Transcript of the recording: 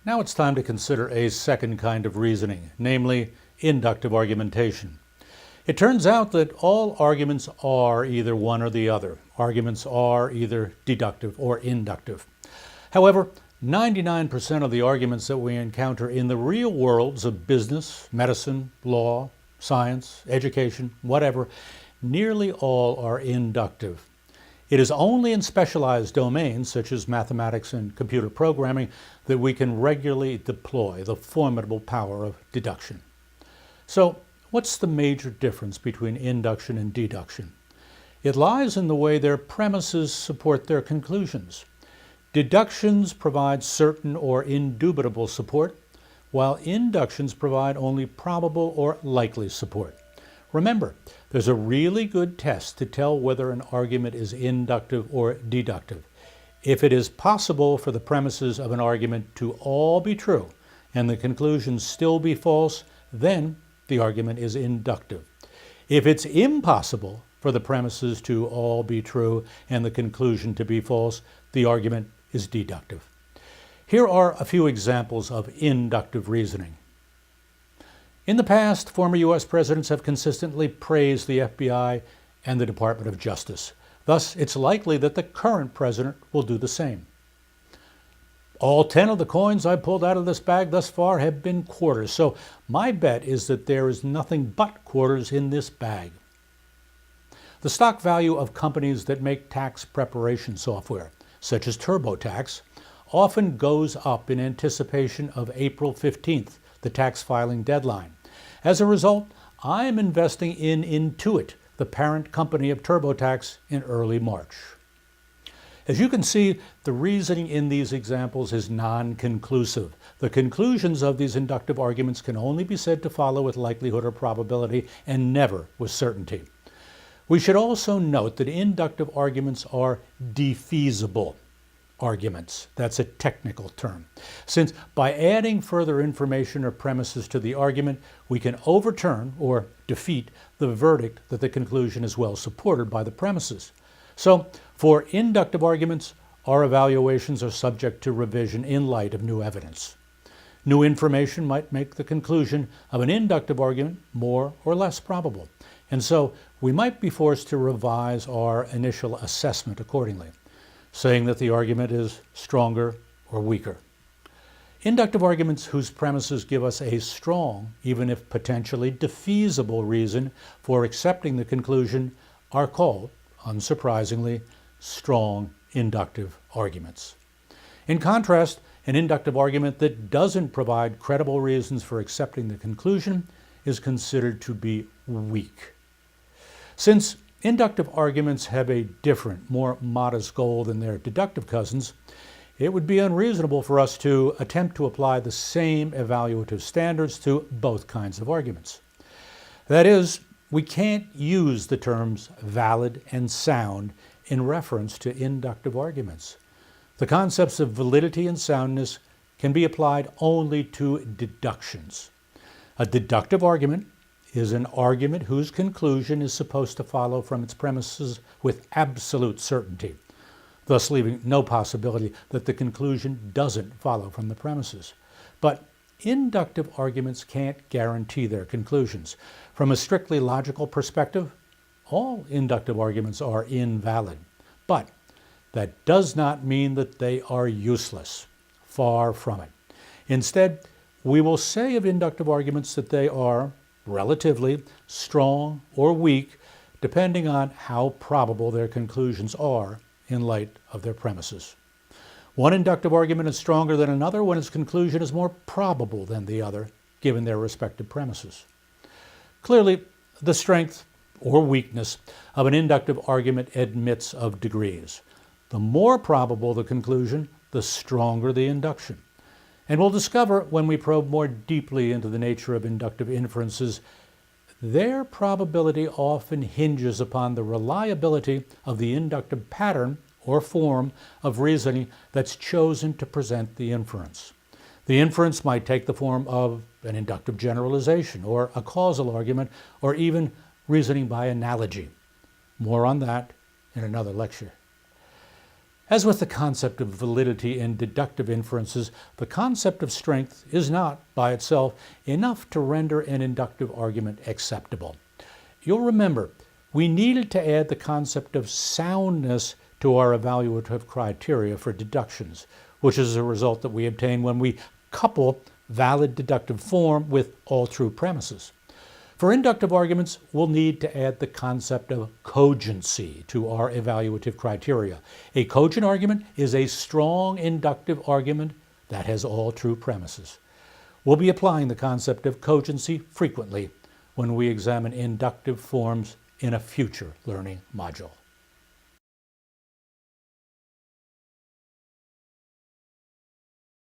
Now it's time to consider a second kind of reasoning, namely inductive argumentation. It turns out that all arguments are either one or the other. Arguments are either deductive or inductive. However, 99% of the arguments that we encounter in the real worlds of business, medicine, law, science, education, whatever, nearly all are inductive. It is only in specialized domains, such as mathematics and computer programming, that we can regularly deploy the formidable power of deduction. So, what's the major difference between induction and deduction? It lies in the way their premises support their conclusions. Deductions provide certain or indubitable support, while inductions provide only probable or likely support. Remember, there's a really good test to tell whether an argument is inductive or deductive. If it is possible for the premises of an argument to all be true and the conclusions still be false, then the argument is inductive. If it's impossible for the premises to all be true and the conclusion to be false, the argument is deductive. Here are a few examples of inductive reasoning. In the past, former U.S. presidents have consistently praised the FBI and the Department of Justice. Thus, it's likely that the current president will do the same. All 10 of the coins I pulled out of this bag thus far have been quarters, so my bet is that there is nothing but quarters in this bag. The stock value of companies that make tax preparation software, such as TurboTax, often goes up in anticipation of April 15th, the tax filing deadline. As a result, I'm investing in Intuit, the parent company of TurboTax, in early March. As you can see, the reasoning in these examples is non-conclusive. The conclusions of these inductive arguments can only be said to follow with likelihood or probability and never with certainty. We should also note that inductive arguments are defeasible arguments. That's a technical term. Since by adding further information or premises to the argument, we can overturn or defeat the verdict that the conclusion is well supported by the premises. So, for inductive arguments, our evaluations are subject to revision in light of new evidence. New information might make the conclusion of an inductive argument more or less probable, and so we might be forced to revise our initial assessment accordingly, saying that the argument is stronger or weaker. Inductive arguments whose premises give us a strong, even if potentially defeasible reason for accepting the conclusion are called, unsurprisingly, strong inductive arguments. In contrast, an inductive argument that doesn't provide credible reasons for accepting the conclusion is considered to be weak. Since inductive arguments have a different, more modest goal than their deductive cousins, it would be unreasonable for us to attempt to apply the same evaluative standards to both kinds of arguments. That is, we can't use the terms valid and sound in reference to inductive arguments. The concepts of validity and soundness can be applied only to deductions. A deductive argument is an argument whose conclusion is supposed to follow from its premises with absolute certainty, thus leaving no possibility that the conclusion doesn't follow from the premises. But inductive arguments can't guarantee their conclusions. From a strictly logical perspective, all inductive arguments are invalid. But that does not mean that they are useless. Far from it. Instead, we will say of inductive arguments that they are relatively strong or weak, depending on how probable their conclusions are in light of their premises. One inductive argument is stronger than another when its conclusion is more probable than the other, given their respective premises. Clearly, the strength or weakness of an inductive argument admits of degrees. The more probable the conclusion, the stronger the induction. And we'll discover when we probe more deeply into the nature of inductive inferences, their probability often hinges upon the reliability of the inductive pattern or form of reasoning that's chosen to present the inference. The inference might take the form of an inductive generalization or a causal argument or even reasoning by analogy. More on that in another lecture. As with the concept of validity in deductive inferences, the concept of strength is not, by itself, enough to render an inductive argument acceptable. You'll remember, we needed to add the concept of soundness to our evaluative criteria for deductions, which is a result that we obtain when we couple valid deductive form with all true premises. For inductive arguments, we'll need to add the concept of cogency to our evaluative criteria. A cogent argument is a strong inductive argument that has all true premises. We'll be applying the concept of cogency frequently when we examine inductive forms in a future learning module.